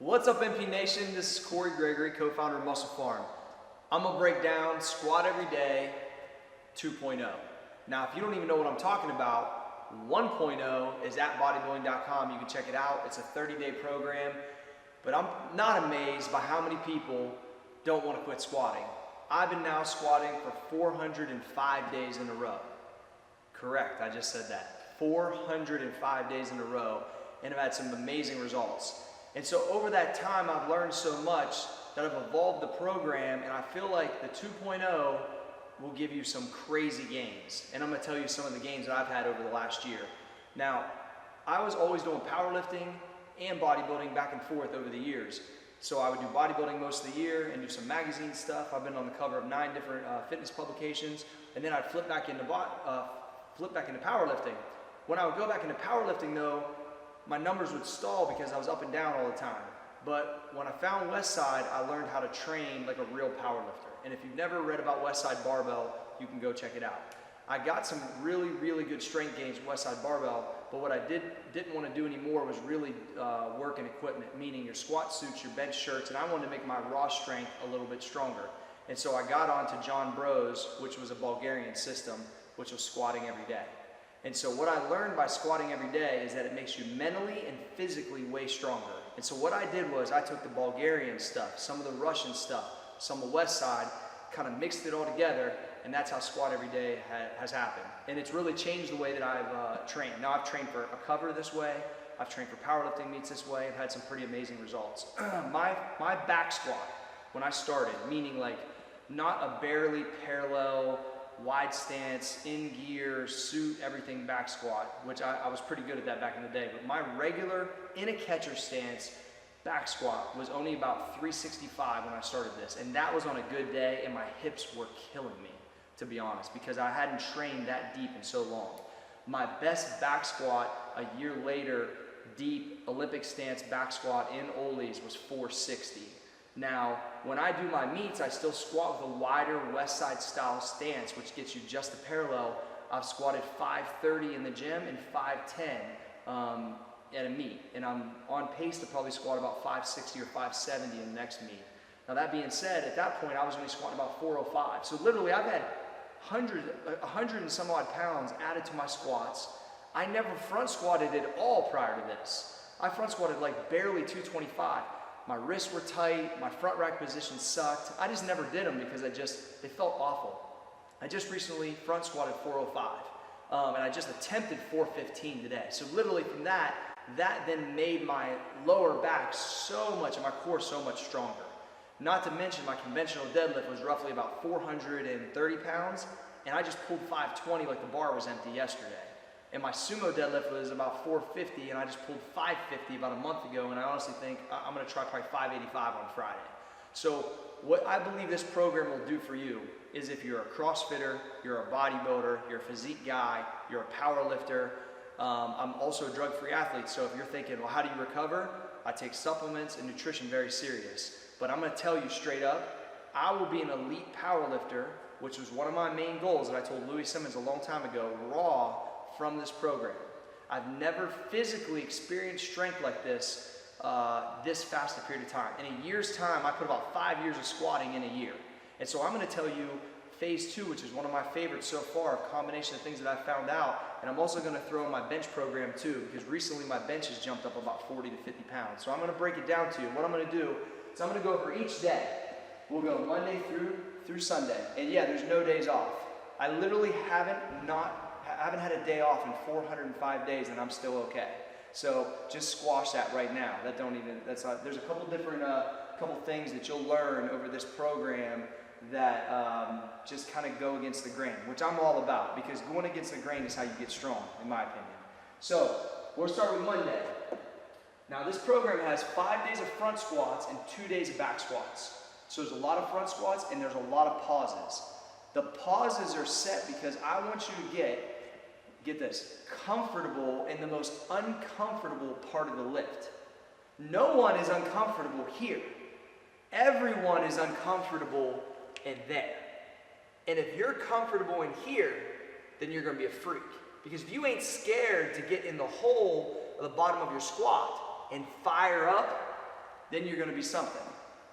What's up, MP Nation? This is Cory Gregory, co-founder of Muscle Farm. I'm gonna break down Squat Every Day 2.0. Now, if you don't even know what I'm talking about, 1.0 is at bodybuilding.com. You can check it out. It's a 30-day program, but I'm not amazed by how many people don't want to quit squatting. I've been now squatting for 405 days in a row. Correct, I just said that. 405 days in a row, and I've had some amazing results. And so over that time, I've learned so much that I've evolved the program, and I feel like the 2.0 will give you some crazy gains. And I'm gonna tell you some of the gains that I've had over the last year. Now, I was always doing powerlifting and bodybuilding back and forth over the years. So I would do bodybuilding most of the year and do some magazine stuff. I've been on the cover of 9 different fitness publications, and then I'd flip back into powerlifting. When I would go back into powerlifting though, my numbers would stall because I was up and down all the time. But when I found Westside, I learned how to train like a real powerlifter. And if you've never read about Westside Barbell, you can go check it out. I got some really, really good strength gains with Westside Barbell, but what I didn't want to do anymore was really work in equipment, meaning your squat suits, your bench shirts, and I wanted to make my raw strength a little bit stronger. And so I got onto John Bro's, which was a Bulgarian system, which was squatting every day. And so what I learned by squatting every day is that it makes you mentally and physically way stronger. And so what I did was I took the Bulgarian stuff, some of the Russian stuff, some of Westside, kind of mixed it all together, and that's how Squat Every Day has happened. And it's really changed the way that I've trained. Now I've trained for a cover this way, I've trained for powerlifting meets this way, I've had some pretty amazing results. My back squat, when I started, meaning like not a barely parallel, wide stance, in gear, suit, everything back squat, which I was pretty good at that back in the day, but my regular, in a catcher stance, back squat was only about 365 when I started this, and that was on a good day, and my hips were killing me, to be honest, because I hadn't trained that deep in so long. My best back squat a year later, deep Olympic stance back squat in ollies was 460. Now, when I do my meets, I still squat with a wider Westside style stance, which gets you just the parallel. I've squatted 530 in the gym and 510 at a meet, and I'm on pace to probably squat about 560 or 570 in the next meet. Now that being said, at that point I was only squatting about 405. So literally I've had 100 and some odd pounds added to my squats. I never front squatted at all prior to this. I front squatted like barely 225. My wrists were tight, my front rack position sucked. I just never did them because they felt awful. I just recently front squatted 405, and I just attempted 415 today. So literally from that then made my lower back so much, and my core so much stronger. Not to mention my conventional deadlift was roughly about 430 pounds, and I just pulled 520 like the bar was empty yesterday. And my sumo deadlift was about 450, and I just pulled 550 about a month ago, and I honestly think I'm gonna try probably 585 on Friday. So what I believe this program will do for you is if you're a CrossFitter, you're a bodybuilder, you're a physique guy, you're a power lifter, I'm also a drug-free athlete, so if you're thinking, well, how do you recover? I take supplements and nutrition very serious. But I'm gonna tell you straight up, I will be an elite power lifter, which was one of my main goals that I told Louis Simmons a long time ago, raw, from this program. I've never physically experienced strength like this this fast a period of time. In a year's time, I put about 5 years of squatting in a year. And so I'm gonna tell you phase 2, which is one of my favorites so far, a combination of things that I found out, and I'm also gonna throw in my bench program too, because recently my bench has jumped up about 40 to 50 pounds. So I'm gonna break it down to you. What I'm gonna do is I'm gonna go over each day. We'll go Monday through Sunday. And yeah, there's no days off. I literally haven't had a day off in 405 days, and I'm still okay. So just squash that right now. There's a couple different couple things that you'll learn over this program that just kind of go against the grain, which I'm all about, because going against the grain is how you get strong, in my opinion. So we'll start with Monday. Now this program has 5 days of front squats and 2 days of back squats. So there's a lot of front squats and there's a lot of pauses. The pauses are set because I want you to get this, comfortable in the most uncomfortable part of the lift. No one is uncomfortable here. Everyone is uncomfortable in there. And if you're comfortable in here, then you're gonna be a freak. Because if you ain't scared to get in the hole at the bottom of your squat and fire up, then you're gonna be something.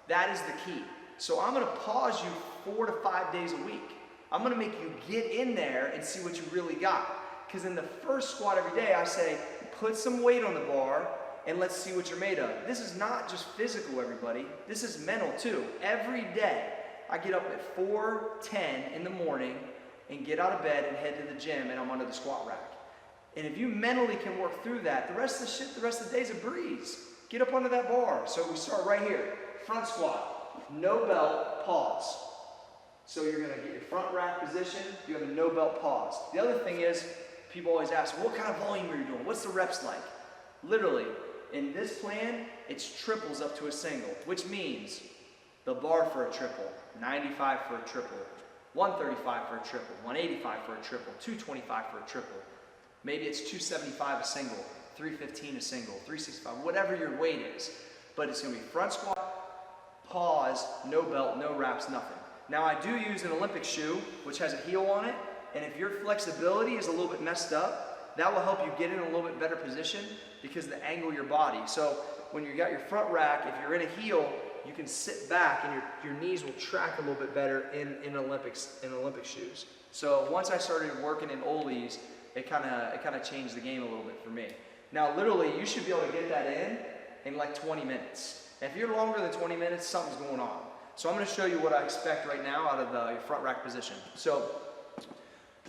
That is the key. So I'm gonna pause you 4 to 5 days a week. I'm gonna make you get in there and see what you really got. Because in the first squat every day, I say, put some weight on the bar and let's see what you're made of. This is not just physical, everybody. This is mental too. Every day, I get up at 4:10 in the morning and get out of bed and head to the gym, and I'm under the squat rack. And if you mentally can work through that, the rest of the day's a breeze. Get up under that bar. So we start right here. Front squat, no belt, pause. So you're gonna get your front rack position, you have a no belt pause. The other thing is, people always ask, what kind of volume are you doing? What's the reps like? Literally, in this plan, it's triples up to a single, which means the bar for a triple, 95 for a triple, 135 for a triple, 185 for a triple, 225 for a triple. Maybe it's 275 a single, 315 a single, 365, whatever your weight is. But it's gonna be front squat, pause, no belt, no wraps, nothing. Now I do use an Olympic shoe, which has a heel on it, and if your flexibility is a little bit messed up, that will help you get in a little bit better position because of the angle of your body. So when you got your front rack, if you're in a heel, you can sit back and your knees will track a little bit better in Olympic shoes. So once I started working in Ollie's, it kind of changed the game a little bit for me. Now literally, you should be able to get that in like 20 minutes. And if you're longer than 20 minutes, something's going on. So I'm going to show you what I expect right now out of your front rack position. So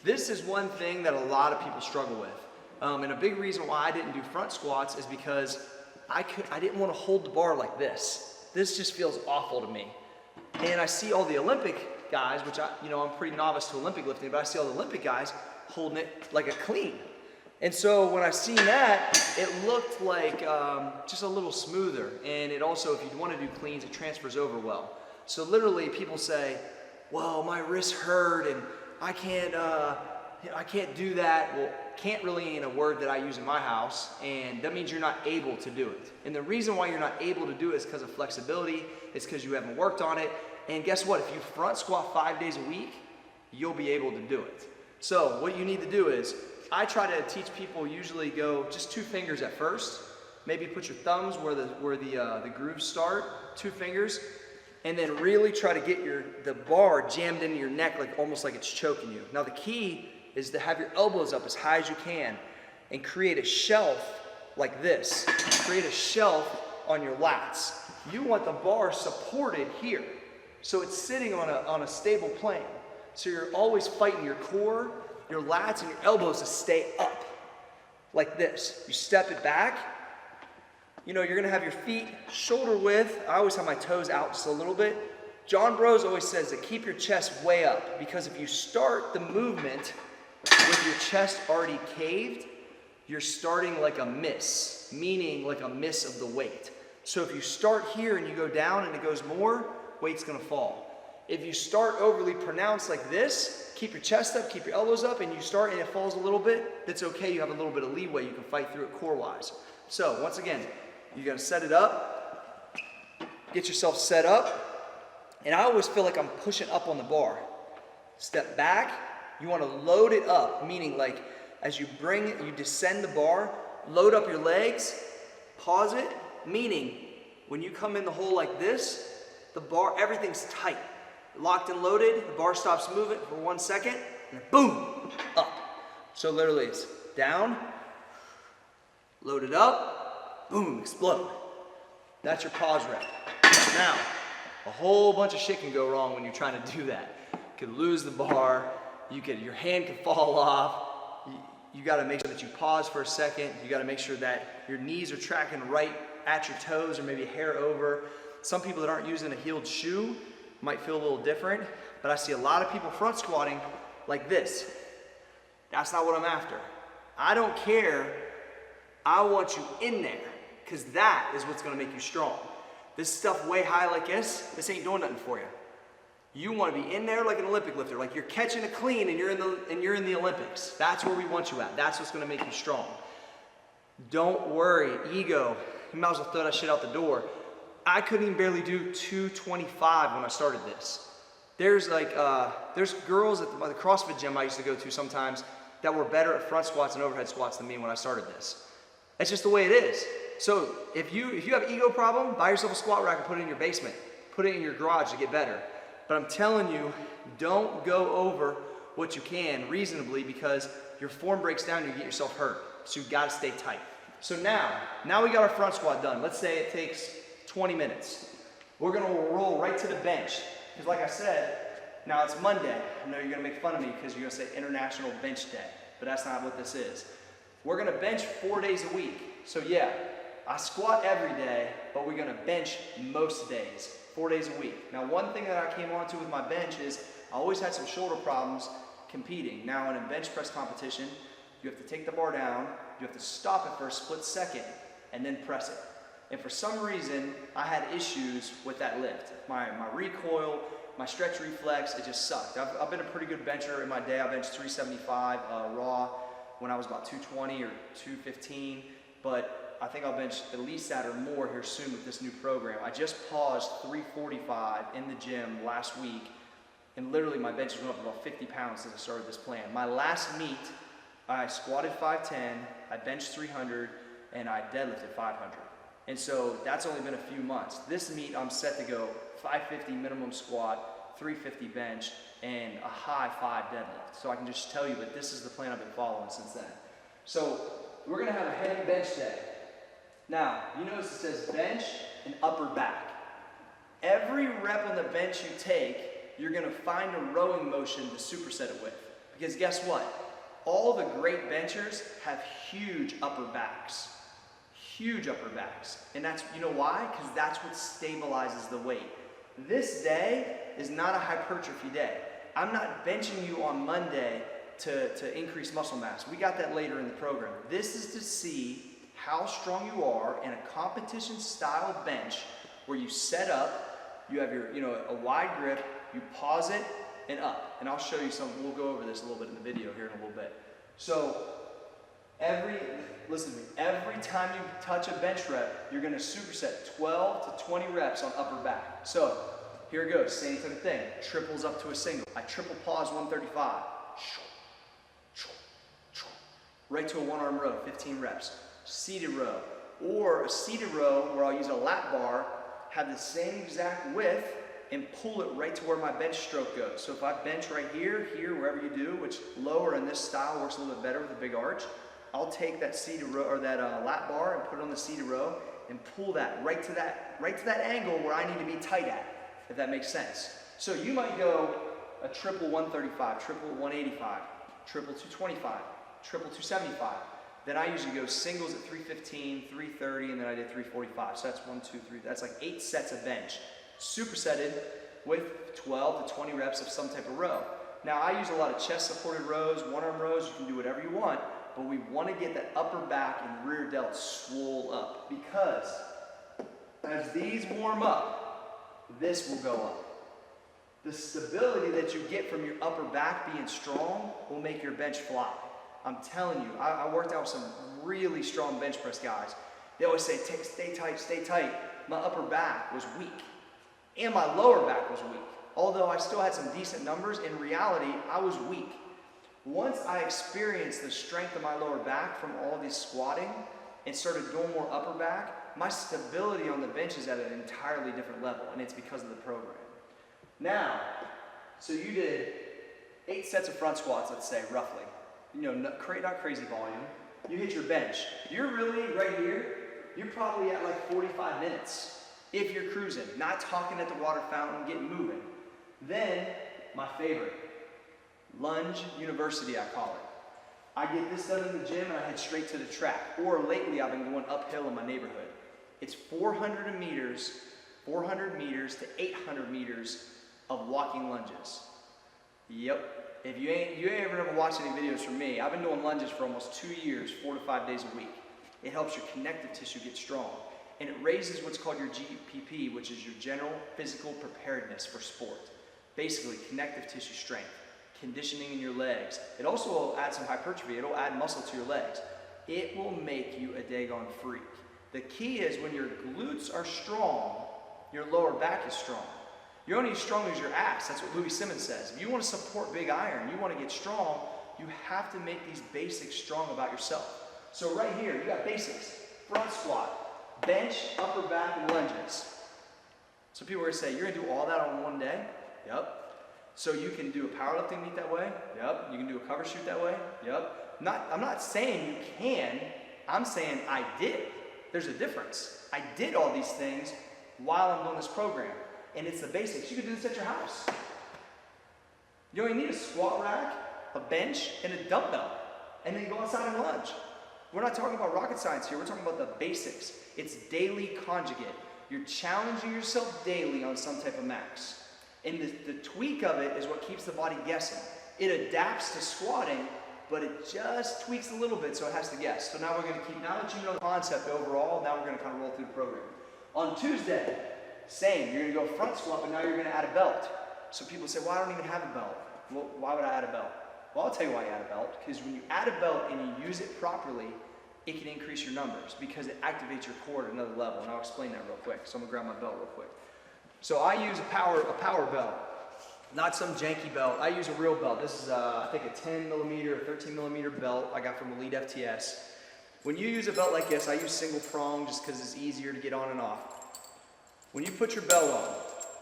this is one thing that a lot of people struggle with. And a big reason why I didn't do front squats is because I didn't want to hold the bar like this. This just feels awful to me. And I see all the Olympic guys, which I'm pretty novice to Olympic lifting, but I see all the Olympic guys holding it like a clean. And so when I seen that, it looked like just a little smoother. And it also, if you want to do cleans, it transfers over well. So literally people say, well, my wrist hurt and I can't do that. Well, can't really ain't a word that I use in my house, and that means you're not able to do it. And the reason why you're not able to do it is because of flexibility, it's because you haven't worked on it, and guess what? If you front squat 5 days a week, you'll be able to do it. So what you need to do is, I try to teach people usually go just 2 fingers at first, maybe put your thumbs where the grooves start, 2 fingers, and then really try to get the bar jammed into your neck almost like it's choking you. Now the key is to have your elbows up as high as you can and create a shelf like this. Create a shelf on your lats. You want the bar supported here. So it's sitting on a stable plane. So you're always fighting your core, your lats, and your elbows to stay up like this. You step it back. You're gonna have your feet shoulder width. I always have my toes out just a little bit. John Bros always says to keep your chest way up, because if you start the movement with your chest already caved, you're starting like a miss, meaning like a miss of the weight. So if you start here and you go down and it goes more, weight's gonna fall. If you start overly pronounced like this, keep your chest up, keep your elbows up, and you start and it falls a little bit, that's okay, you have a little bit of leeway, you can fight through it core-wise. So once again, you're gonna set it up, get yourself set up, and I always feel like I'm pushing up on the bar. Step back, you wanna load it up, meaning like as you descend the bar, load up your legs, pause it, meaning when you come in the hole like this, the bar, everything's tight. Locked and loaded, the bar stops moving for 1 second, and boom, up. So literally it's down, load it up, boom, explode. That's your pause rep. Now, a whole bunch of shit can go wrong when you're trying to do that. You could lose the bar, your hand can fall off, you gotta make sure that you pause for a second, you gotta make sure that your knees are tracking right at your toes or maybe a hair over. Some people that aren't using a heeled shoe might feel a little different, but I see a lot of people front squatting like this. That's not what I'm after. I don't care. I want you in there, because that is what's gonna make you strong. This stuff way high like this ain't doing nothing for you. You wanna be in there like an Olympic lifter, like you're catching a clean and you're in the Olympics. That's where we want you at. That's what's gonna make you strong. Don't worry, ego, you might as well throw that shit out the door. I couldn't even barely do 225 when I started this. There's girls at the CrossFit gym I used to go to sometimes that were better at front squats and overhead squats than me when I started this. That's just the way it is. So if you have ego problem, buy yourself a squat rack and put it in your basement. Put it in your garage to get better. But I'm telling you, don't go over what you can reasonably, because your form breaks down and you get yourself hurt. So you've got to stay tight. So now we got our front squat done. Let's say it takes 20 minutes. We're gonna roll right to the bench. Because like I said, now it's Monday. I know you're gonna make fun of me because you're gonna say International Bench Day, but that's not what this is. We're gonna bench 4 days a week. So yeah, I squat every day, but we're gonna bench most days, 4 days a week. Now one thing that I came onto with my bench is I always had some shoulder problems competing. Now in a bench press competition, you have to take the bar down, you have to stop it for a split second, and then press it. And for some reason, I had issues with that lift. My recoil, my stretch reflex, it just sucked. I've been a pretty good bencher in my day. I benched 375 raw when I was about 220 or 215, but I think I'll bench at least that or more here soon with this new program. I just paused 345 in the gym last week, and literally my benches went up about 50 pounds since I started this plan. My last meet, I squatted 510, I benched 300, and I deadlifted 500. And so that's only been a few months. This meet, I'm set to go 550 minimum squat, 350 bench, and a high 5 deadlift. So I can just tell you that this is the plan I've been following since then. So we're gonna have a heavy bench day. Now, you notice it says bench and upper back. Every rep on the bench you take, you're gonna find a rowing motion to superset it with. Because guess what? All the great benchers have huge upper backs. Huge upper backs. And that's, you know why? Because that's what stabilizes the weight. This day is not a hypertrophy day. I'm not benching you on Monday to increase muscle mass. We got that later in the program. This is to see how strong you are in a competition style bench where you set up, you have your, a wide grip, you pause it and up. And I'll show you some, we'll go over this a little bit in the video here in a little bit. So listen to me, every time you touch a bench rep, you're gonna superset 12 to 20 reps on upper back. So here it goes, same type of thing, triples up to a single. I triple pause 135. Right to a one arm row, 15 reps. Seated row, or a seated row where I'll use a lat bar, have the same exact width, and pull it right to where my bench stroke goes. So if I bench right here, wherever you do, which lower in this style works a little bit better with a big arch, I'll take that seated row or that lat bar and put it on the seated row and pull that right to that angle where I need to be tight at, if that makes sense. So you might go a triple 135, triple 185, triple 225, triple 275. Then I usually go singles at 315, 330, and then I did 345. So that's 1, 2, 3. That's like 8 sets of bench, supersetted with 12 to 20 reps of some type of row. Now I use a lot of chest supported rows, one arm rows. You can do whatever you want, but we want to get that upper back and rear delt swole up, because as these warm up, this will go up. The stability that you get from your upper back being strong will make your bench fly. I'm telling you, I worked out with some really strong bench press guys. They always say, stay tight, stay tight. My upper back was weak, and my lower back was weak. Although I still had some decent numbers, in reality, I was weak. Once I experienced the strength of my lower back from all this squatting and started going more upper back, my stability on the bench is at an entirely different level, and it's because of the program. Now, so you did 8 sets of front squats, let's say, roughly. Not crazy volume. You hit your bench. You're really right here, you're probably at like 45 minutes if you're cruising, not talking at the water fountain, getting moving. Then, my favorite, lunge university, I call it. I get this done in the gym and I head straight to the track. Or lately I've been going uphill in my neighborhood. It's 400 meters to 800 meters of walking lunges. Yep. If you ain't ever watched any videos from me, I've been doing lunges for almost 2 years, 4 to 5 days a week. It helps your connective tissue get strong. And it raises what's called your GPP, which is your general physical preparedness for sport. Basically, connective tissue strength, conditioning in your legs. It also will add some hypertrophy. It'll add muscle to your legs. It will make you a daggone freak. The key is when your glutes are strong, your lower back is strong. You're only as strong as your ass. That's what Louis Simmons says. If you want to support big iron, you want to get strong, you have to make these basics strong about yourself. So right here, you got basics. Front squat. So people are gonna say, you're gonna do all that on one day? Yep. So you can do a powerlifting meet that way? Yep. You can do a cover shoot that way? Yep. I'm not saying you can, I'm saying I did. There's a difference. I did all these things while I'm doing this program. And it's the basics. You can do this at your house. You only need a squat rack, a bench, and a dumbbell. And then go outside and lunge. We're not talking about rocket science here, we're talking about the basics. It's daily conjugate. You're challenging yourself daily on some type of max. And the tweak of it is what keeps the body guessing. It adapts to squatting, but it just tweaks a little bit so it has to guess. So now we're gonna now that you know the concept overall, now we're gonna kind of roll through the program. On Tuesday, same, you're gonna go front squat, but now you're gonna add a belt. So people say, well, I don't even have a belt. Well, why would I add a belt? Well, I'll tell you why you add a belt, because when you add a belt and you use it properly, it can increase your numbers because it activates your core at another level, and I'll explain that real quick. So I'm gonna grab my belt real quick. So I use a power belt, not some janky belt. I use a real belt. This is I think a 10 millimeter or 13 millimeter belt I got from Elite FTS. When you use a belt like this, I use single prong just because it's easier to get on and off. When you put your belt on,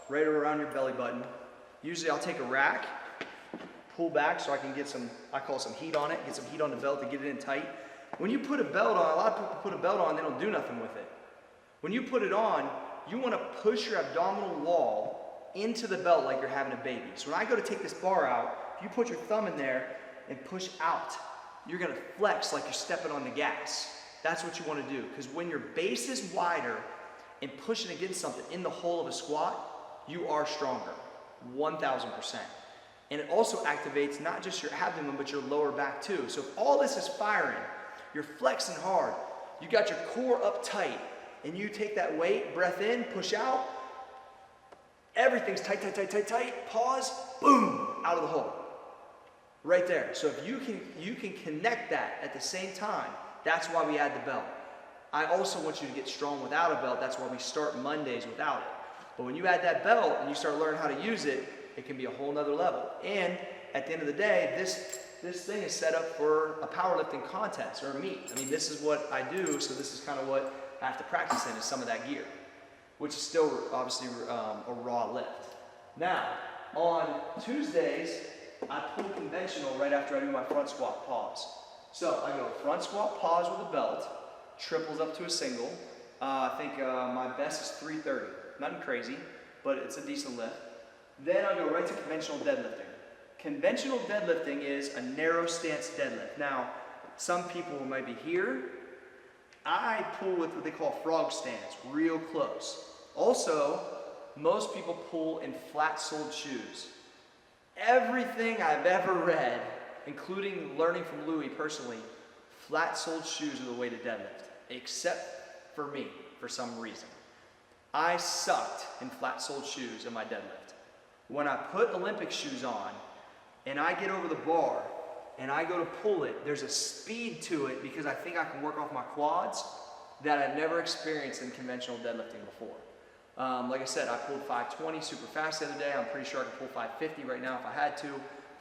right around your belly button, usually I'll take a rack, pull back so I can get some, I call some heat on it, get some heat on the belt to get it in tight. When you put a belt on, a lot of people put a belt on, they don't do nothing with it. When you put it on, you want to push your abdominal wall into the belt like you're having a baby. So when I go to take this bar out, if you put your thumb in there and push out, you're going to flex like you're stepping on the gas. That's what you want to do, because when your base is wider and pushing against something in the hole of a squat, you are stronger, 1,000%. And it also activates not just your abdomen, but your lower back too. So if all this is firing, you're flexing hard, you got your core up tight, and you take that weight, breath in, push out, everything's tight, tight, tight, tight, tight, pause, boom, out of the hole. Right there. So if you can connect that at the same time, that's why we add the belt. I also want you to get strong without a belt. That's why we start Mondays without it. But when you add that belt and you start learning how to use it, it can be a whole nother level. And at the end of the day, this thing is set up for a powerlifting contest or a meet. I mean, this is what I do, so this is kind of what I have to practice in, is some of that gear, which is still obviously a raw lift. Now, on Tuesdays, I pull conventional right after I do my front squat pause. So I go front squat pause with a belt, triples up to a single. I think my best is 330. Nothing crazy, but it's a decent lift. Then I go right to conventional deadlifting. Conventional deadlifting is a narrow stance deadlift. Now, some people might be here. I pull with what they call frog stance, real close. Also, most people pull in flat-soled shoes. Everything I've ever read, including learning from Louis personally, flat-soled shoes are the way to deadlift, except for me, for some reason. I sucked in flat-soled shoes in my deadlift. When I put Olympic shoes on, and I get over the bar, and I go to pull it, there's a speed to it because I think I can work off my quads that I've never experienced in conventional deadlifting before. Like I said, I pulled 520 super fast the other day. I'm pretty sure I could pull 550 right now if I had to.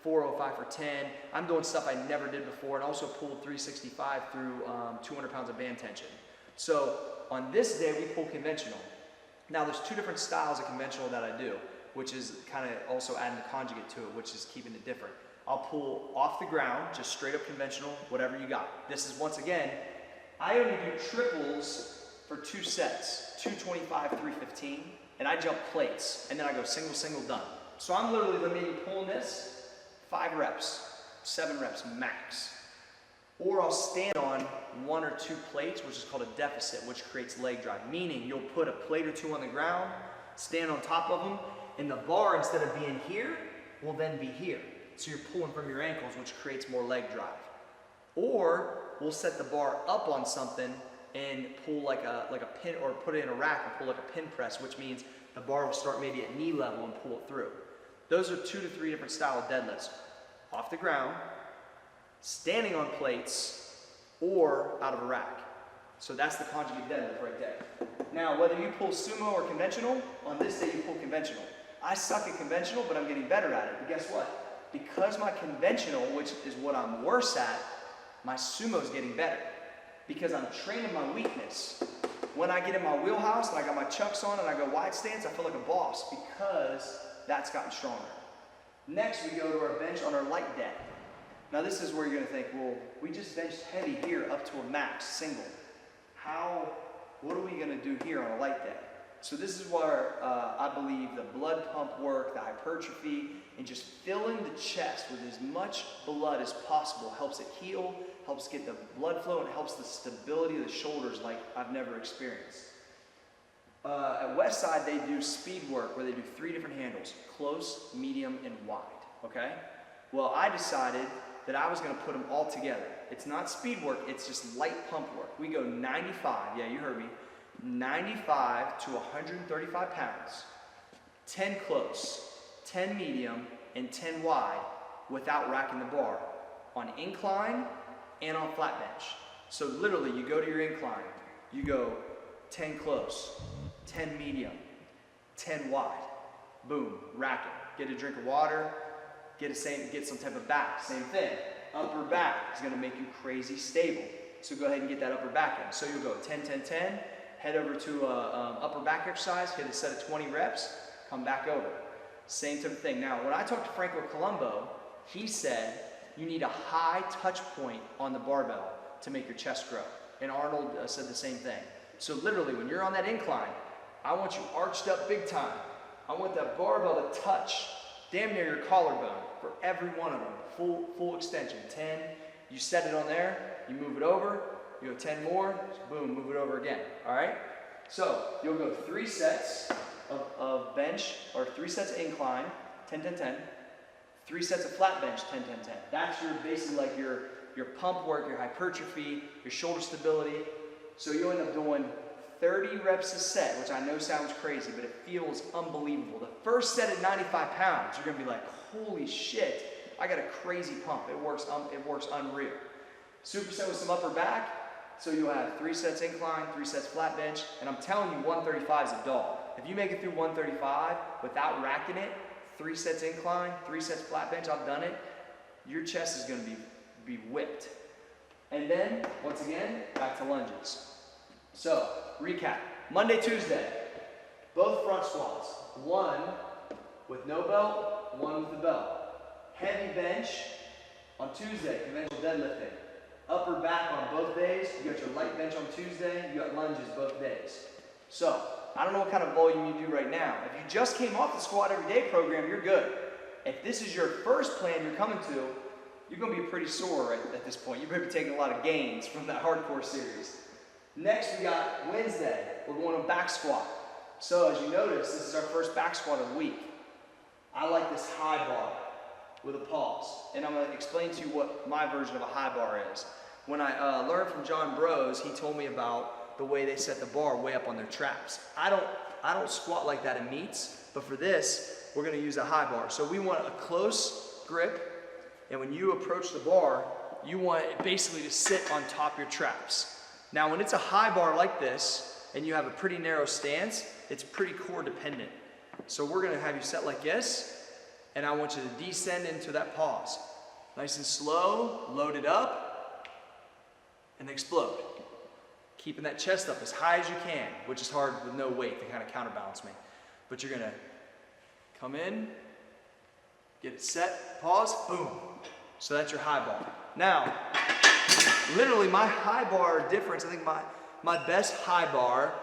405 for 10. I'm doing stuff I never did before, and also pulled 365 through 200 pounds of band tension. So on this day, we pull conventional. Now there's two different styles of conventional that I do, which is kind of also adding the conjugate to it, which is keeping it different. I'll pull off the ground, just straight up conventional, whatever you got. This is, once again, I only do triples for 2 sets, 225, 315, and I jump plates, and then I go single, single, done. So I'm literally maybe pulling this 5 reps, 7 reps max. Or I'll stand on 1 or 2 plates, which is called a deficit, which creates leg drive, meaning you'll put a plate or 2 on the ground, stand on top of them, and the bar, instead of being here, will then be here. So you're pulling from your ankles, which creates more leg drive. Or we'll set the bar up on something and pull like a pin, or put it in a rack and pull like a pin press, which means the bar will start maybe at knee level and pull it through. Those are 2 to 3 different style of deadlifts. Off the ground, standing on plates, or out of a rack. So that's the conjugate deadlift right there. Now, whether you pull sumo or conventional, on this day you pull conventional. I suck at conventional, but I'm getting better at it. But guess what? Because my conventional, which is what I'm worse at, my sumo is getting better. Because I'm training my weakness. when I get in my wheelhouse and I got my chucks on and I go wide stance, I feel like a boss because that's gotten stronger. Next, we go to our bench on our light day. Now this is where you're gonna think, well, we just benched heavy here up to a max single. What are we gonna do here on a light day? So this is where I believe the blood pump work, the hypertrophy, and just filling the chest with as much blood as possible helps it heal, helps get the blood flow, and helps the stability of the shoulders like I've never experienced. At Westside, they do speed work where they do 3 different handles: close, medium, and wide, okay? Well, I decided that I was gonna put them all together. It's not speed work, it's just light pump work. We go 95, yeah, you heard me, 95 to 135 pounds, 10 close, 10 medium, and 10 wide without racking the bar on incline and on flat bench. So literally, you go to your incline, you go 10 close, 10 medium, 10 wide, boom, rack it. Get a drink of water, get some type of back, same thing. Upper back is gonna make you crazy stable. So go ahead and get that upper back in. So you'll go 10, 10, 10, head over to upper back exercise, hit a set of 20 reps, come back over. Same type of thing. Now, when I talked to Franco Colombo, he said you need a high touch point on the barbell to make your chest grow. And Arnold said the same thing. So literally, when you're on that incline, I want you arched up big time. I want that barbell to touch damn near your collarbone for every one of them. Full extension. 10, you set it on there, you move it over, you go 10 more, boom, move it over again. All right? So you'll go 3 sets of bench, or 3 sets of incline, 10, 10, 10. 3 sets of flat bench, 10, 10, 10. That's your basically like your pump work, your hypertrophy, your shoulder stability. So you'll end up doing 30 reps a set, which I know sounds crazy, but it feels unbelievable. The first set at 95 pounds, you're gonna be like, holy shit, I got a crazy pump. It works unreal. Superset with some upper back, so you'll have 3 sets incline, 3 sets flat bench, and I'm telling you, 135 is a dog. If you make it through 135 without racking it, 3 sets incline, 3 sets flat bench, I've done it, your chest is gonna be whipped. And then, once again, back to lunges. So, recap. Monday, Tuesday, both front squats. 1 with no belt, 1 with the belt. Heavy bench on Tuesday, conventional deadlifting. Upper back on both days. You got your light bench on Tuesday, you got lunges both days. So, I don't know what kind of volume you do right now. If you just came off the Squat Everyday program, you're good. If this is your first plan you're coming to, you're gonna be pretty sore at this point. You're gonna be taking a lot of gains from that hardcore series. Next, we got Wednesday. We're going to back squat. So as you notice, this is our first back squat of the week. I like this high bar with a pause. And I'm going to explain to you what my version of a high bar is. When I learned from John Bros, he told me about the way they set the bar way up on their traps. I don't squat like that in meets, but for this, we're going to use a high bar. So we want a close grip, and when you approach the bar, you want it basically to sit on top of your traps. Now, when it's a high bar like this, and you have a pretty narrow stance, it's pretty core dependent. So we're gonna have you set like this, and I want you to descend into that pause. Nice and slow, load it up, and explode. Keeping that chest up as high as you can, which is hard with no weight to kind of counterbalance me. But you're gonna come in, get it set, pause, boom. So that's your high bar. Now, literally my high bar difference, I think my best high bar,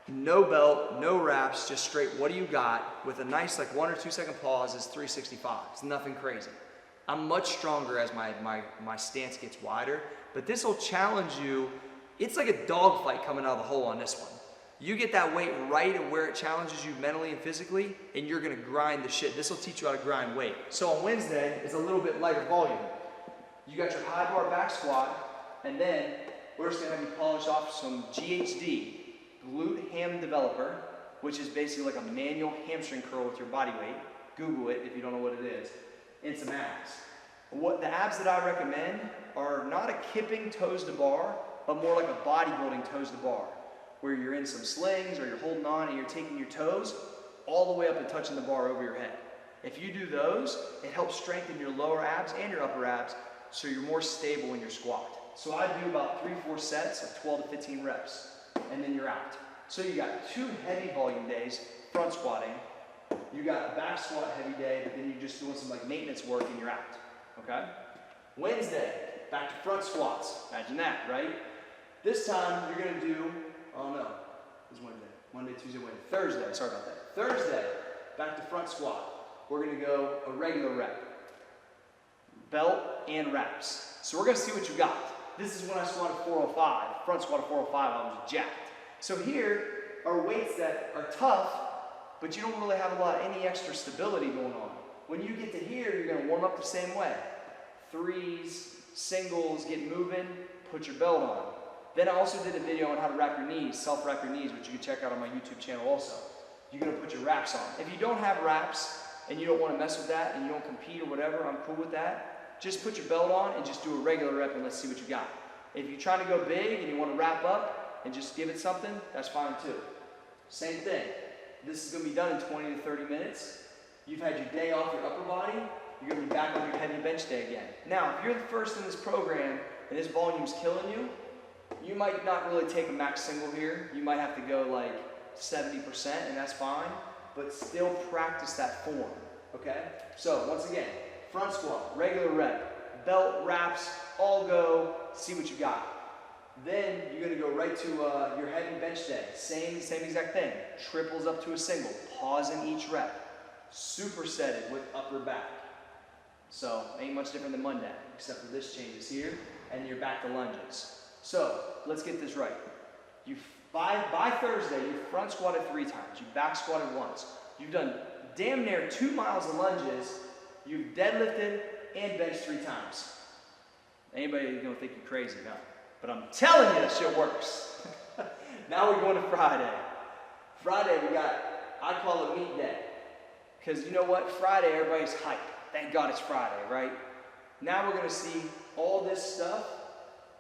no belt, no wraps, just straight what do you got with a nice like 1 or 2 second pause is 365. It's nothing crazy. I'm much stronger as my stance gets wider, but this will challenge you. It's like a dogfight coming out of the hole on this one. You get that weight right at where it challenges you mentally and physically, and you're gonna grind the shit. This will teach you how to grind weight. So on Wednesday, it's a little bit lighter volume. You got your high bar back squat, and then we're just gonna have you polish off some GHD, glute ham developer, which is basically like a manual hamstring curl with your body weight. Google it if you don't know what it is. And some abs. The abs that I recommend are not a kipping toes to bar, but more like a bodybuilding toes to bar, where you're in some slings or you're holding on and you're taking your toes all the way up and touching the bar over your head. If you do those, it helps strengthen your lower abs and your upper abs, so you're more stable in your squat. So I do about 3-4 sets of 12 to 15 reps. and then you're out. So you got 2 heavy volume days, front squatting. You got a back squat heavy day, but then you're just doing some like maintenance work and you're out, okay? Wednesday, back to front squats. Imagine that, right? This time you're gonna do, oh no, it's Wednesday. Monday, Tuesday, Wednesday. Thursday, sorry about that. Thursday, back to front squat. We're gonna go a regular rep. Belt and wraps. So we're gonna see what you got. This is when I squatted 405, front squat of 405, I was jacked. So here are weights that are tough, but you don't really have a lot, any extra stability going on. When you get to here, you're gonna warm up the same way. 3s, singles, get moving, put your belt on. Then I also did a video on how to wrap your knees, self-wrap your knees, which you can check out on my YouTube channel also. You're gonna put your wraps on. If you don't have wraps and you don't wanna mess with that and you don't compete or whatever, I'm cool with that. Just put your belt on and just do a regular rep and let's see what you got. If you're trying to go big and you wanna wrap up and just give it something, that's fine too. Same thing. This is gonna be done in 20 to 30 minutes. You've had your day off your upper body, you're gonna be back on your heavy bench day again. Now, if you're the first in this program and this volume's killing you, you might not really take a max single here. You might have to go like 70% and that's fine, but still practice that form, okay? So once again, front squat, regular rep, belt, wraps, all go, see what you got. Then you're gonna go right to your heavy bench day. Same exact thing. Triples up to a single, pause in each rep. Supersetted with upper back. So ain't much different than Monday, except for this changes here, and you're back to lunges. So let's get this right. By Thursday, you front squatted 3 times, you back squatted once. You've done damn near 2 miles of lunges, you've deadlifted and benched 3 times. Anybody gonna think you're crazy? No. But I'm telling you, that shit works. Now we're going to Friday. Friday we got, I call it meat day. Because you know what? Friday, everybody's hyped. Thank God it's Friday, right? Now we're gonna see all this stuff.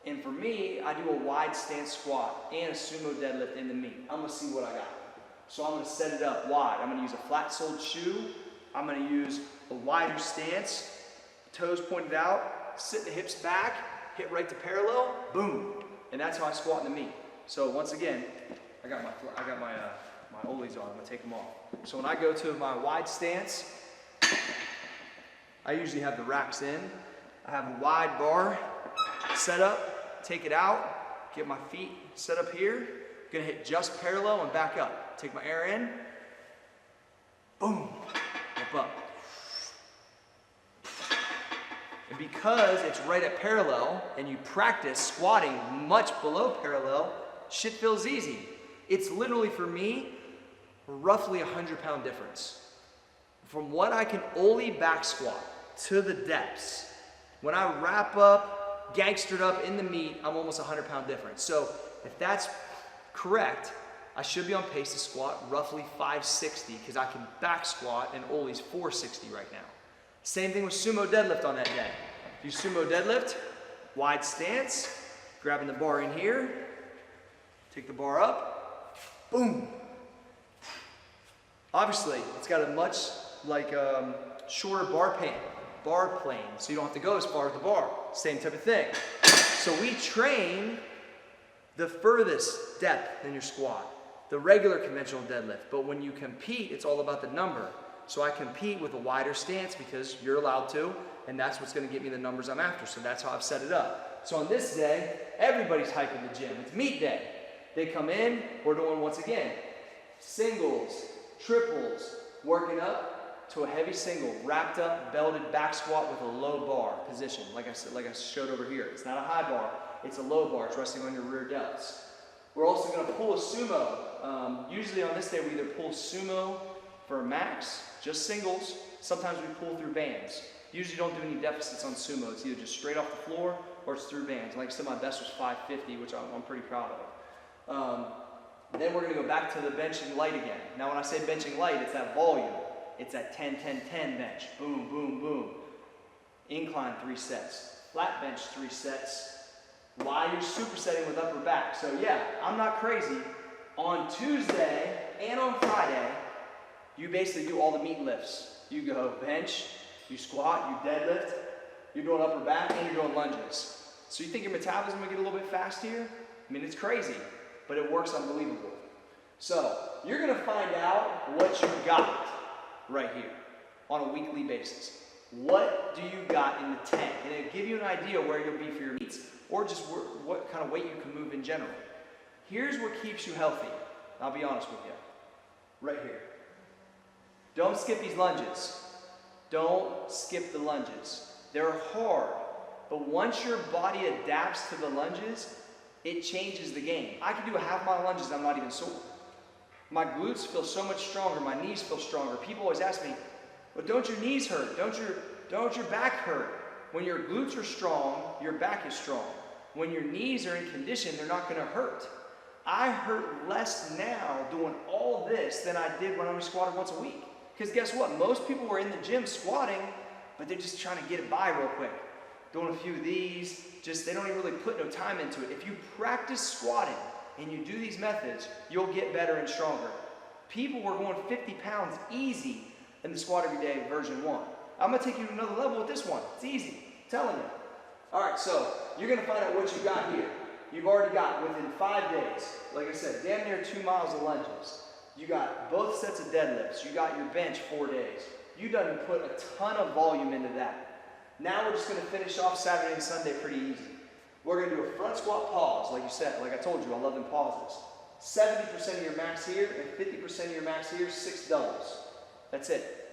And for me, I do a wide stance squat and a sumo deadlift in the meat. I'm gonna see what I got. So I'm gonna set it up wide. I'm gonna use a flat-soled shoe. I'm gonna use a wider stance, toes pointed out, sit the hips back, hit right to parallel, boom. And that's how I squat in the meat. So once again, I got my ollies on, I'm gonna take them off. So when I go to my wide stance, I usually have the wraps in. I have a wide bar set up, take it out, get my feet set up here, gonna hit just parallel and back up. Take my air in, boom, up. And because it's right at parallel and you practice squatting much below parallel, shit feels easy. It's literally, for me, roughly 100-pound difference. From what I can ollie back squat to the depths, when I wrap up, gangstered up in the meat, I'm almost 100-pound difference. So if that's correct, I should be on pace to squat roughly 560 because I can back squat and ollies 460 right now. Same thing with sumo deadlift on that day. Do sumo deadlift, wide stance, grabbing the bar in here, take the bar up, boom. Obviously, it's got a much shorter bar plane, so you don't have to go as far as the bar. Same type of thing. So we train the furthest depth in your squat, the regular conventional deadlift. But when you compete, it's all about the number. So I compete with a wider stance because you're allowed to, and that's what's going to get me the numbers I'm after. So that's how I've set it up. So on this day, everybody's hyping the gym. It's meat day. They come in, we're doing, once again, singles, triples, working up to a heavy single, wrapped up, belted back squat with a low bar position. Like I said, like I showed over here. It's not a high bar, it's a low bar. It's resting on your rear delts. We're also going to pull a sumo. Usually on this day, we either pull sumo for a max, just singles. Sometimes we pull through bands. Usually don't do any deficits on sumo. It's either just straight off the floor or it's through bands. Like I said, my best was 550, which I'm pretty proud of. Then we're going to go back to the benching light again. Now when I say benching light, it's that volume. It's that 10-10-10 bench. Boom, boom, boom. Incline 3 sets. Flat bench 3 sets. While you're supersetting with upper back. So yeah, I'm not crazy. On Tuesday and on Friday, you basically do all the meat lifts. You go bench, you squat, you deadlift, you're doing upper back, and you're doing lunges. So you think your metabolism will get a little bit fast here? I mean, it's crazy. but it works unbelievable. So you're gonna find out what you got right here on a weekly basis. What do you got in the tank? And it'll give you an idea where you'll be for your meets, or just what kind of weight you can move in general. Here's what keeps you healthy. I'll be honest with you. Right here. Don't skip these lunges. Don't skip the lunges. They're hard, but once your body adapts to the lunges, it changes the game. I can do a half-mile lunges, I'm not even sore. My glutes feel so much stronger, my knees feel stronger. People always ask me, well, don't your knees hurt? Don't your back hurt? When your glutes are strong, your back is strong. When your knees are in condition, they're not gonna hurt. I hurt less now doing all this than I did when I was squatting once a week. Because guess what? Most people were in the gym squatting, but they're just trying to get it by real quick. Doing a few of these, they don't even really put no time into it. If you practice squatting and you do these methods, you'll get better and stronger. People were going 50 pounds easy in the Squat Every Day version 1. I'm gonna take you to another level with this one. It's easy, I'm telling you. All right, so you're gonna find out what you got here. You've already got, within 5 days, like I said, damn near 2 miles of lunges. You got both sets of deadlifts. You got your bench 4 days. You done put a ton of volume into that. Now we're just gonna finish off Saturday and Sunday pretty easy. We're gonna do a front squat pause, like you said, like I told you, I love them pauses. 70% of your max here and 50% of your max here, 6 doubles. That's it.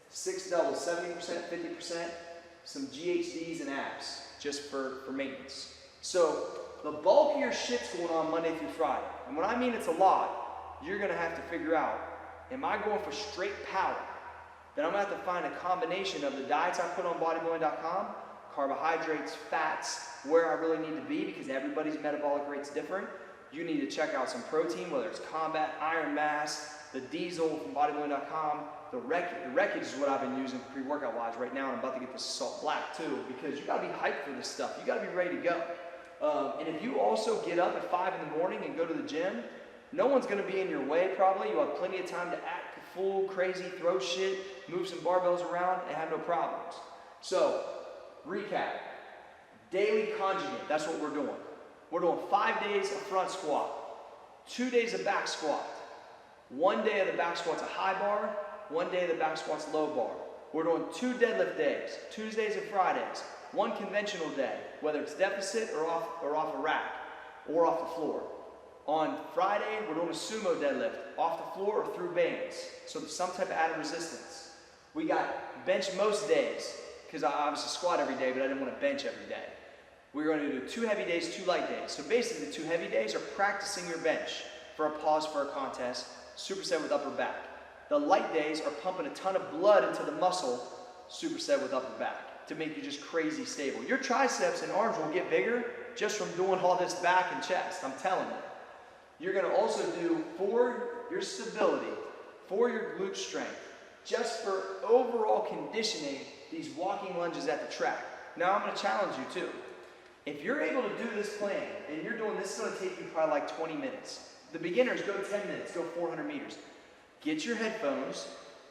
6 doubles, 70%, 50%, some GHDs and abs, just for maintenance. So the bulk of your shit's going on Monday through Friday. And when I mean it's a lot, you're gonna have to figure out, am I going for straight power? Then I'm gonna have to find a combination of the diets I put on bodybuilding.com, carbohydrates, fats, where I really need to be because everybody's metabolic rate's different. You need to check out some protein, whether it's Combat, Iron Mass, the Diesel from bodybuilding.com. The wreckage is what I've been using pre-workout wise right now, and I'm about to get the Salt Black too, because you gotta be hyped for this stuff. You gotta be ready to go. And if you also get up at 5 in the morning and go to the gym, no one's gonna be in your way probably. You'll have plenty of time to act full, crazy, throw shit, move some barbells around, and have no problems. So, recap. Daily conjugate, that's what we're doing. We're doing 5 days of front squat, 2 days of back squat. 1 day of the back squat's a high bar, 1 day of the back squat's low bar. We're doing 2 deadlift days, Tuesdays and Fridays. 1 conventional day, whether it's deficit or off a rack or off the floor. On Friday, we're doing a sumo deadlift, off the floor or through bands. So there's some type of added resistance. We got bench most days, because I obviously squat every day, but I didn't want to bench every day. We're going to do 2 heavy days, 2 light days. So basically the 2 heavy days are practicing your bench for a pause for a contest, superset with upper back. The light days are pumping a ton of blood into the muscle, superset with upper back, to make you just crazy stable. Your triceps and arms will get bigger just from doing all this back and chest, I'm telling you. You're gonna also do, for your stability, for your glute strength, just for overall conditioning, these walking lunges at the track. Now I'm gonna challenge you too. If you're able to do this plan, and you're doing this, is gonna take you probably like 20 minutes. The beginners, go 10 minutes, go 400 meters. Get your headphones,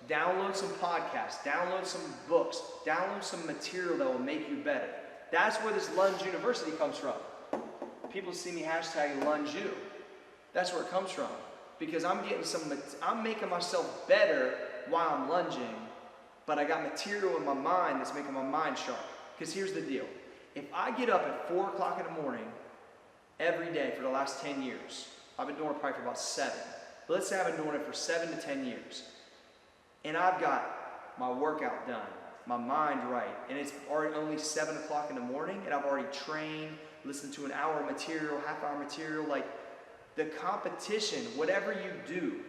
download some podcasts, download some books, download some material that will make you better. That's where this Lunge University comes from. People see me hashtagging LungeU. That's where it comes from. Because I'm making myself better while I'm lunging, but I got material in my mind that's making my mind sharp. Because here's the deal. If I get up at 4 o'clock in the morning every day for the last 10 years, I've been doing it probably for about 7. But let's say I've been doing it for 7 to 10 years. And I've got my workout done, my mind right, and it's already only 7 o'clock in the morning, and I've already trained, listened to an hour of material, half-hour material. Like, the competition, whatever you do,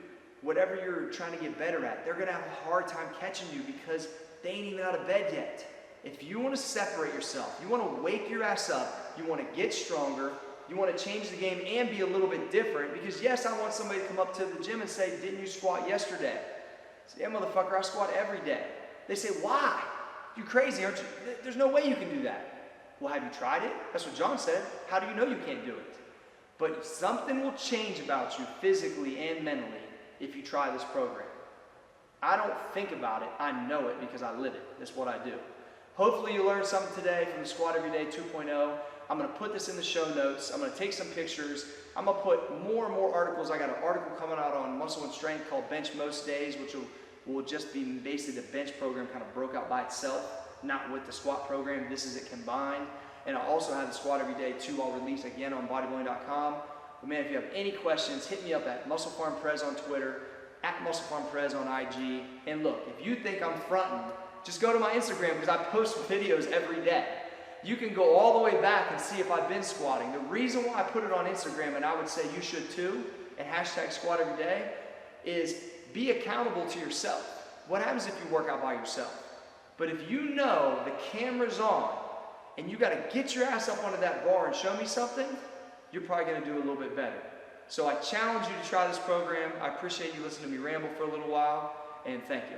whatever you're trying to get better at, they're gonna have a hard time catching you because they ain't even out of bed yet. If you wanna separate yourself, you wanna wake your ass up, you wanna get stronger, you wanna change the game and be a little bit different, because yes, I want somebody to come up to the gym and say, didn't you squat yesterday? I say, yeah, motherfucker, I squat every day. They say, why? You crazy, aren't you? There's no way you can do that. Well, have you tried it? That's what John said. How do you know you can't do it? But something will change about you physically and mentally if you try this program. I don't think about it, I know it because I live it. That's what I do. Hopefully you learned something today from the Squat Every Day 2.0. I'm gonna put this in the show notes. I'm gonna take some pictures. I'm gonna put more and more articles. I got an article coming out on muscle and strength called Bench Most Days, which will just be basically the bench program kind of broke out by itself, not with the squat program. This is it combined. And I also have the Squat Every Day 2 I'll release again on bodybuilding.com. But man, if you have any questions, hit me up at Muscle Farm Prez on Twitter, at Muscle Farm Prez on IG. And look, if you think I'm fronting, just go to my Instagram because I post videos every day. You can go all the way back and see if I've been squatting. The reason why I put it on Instagram, and I would say you should too, and hashtag Squat Every Day, is be accountable to yourself. What happens if you work out by yourself? But if you know the camera's on and you got to get your ass up onto that bar and show me something, you're probably going to do a little bit better. So I challenge you to try this program. I appreciate you listening to me ramble for a little while, and thank you.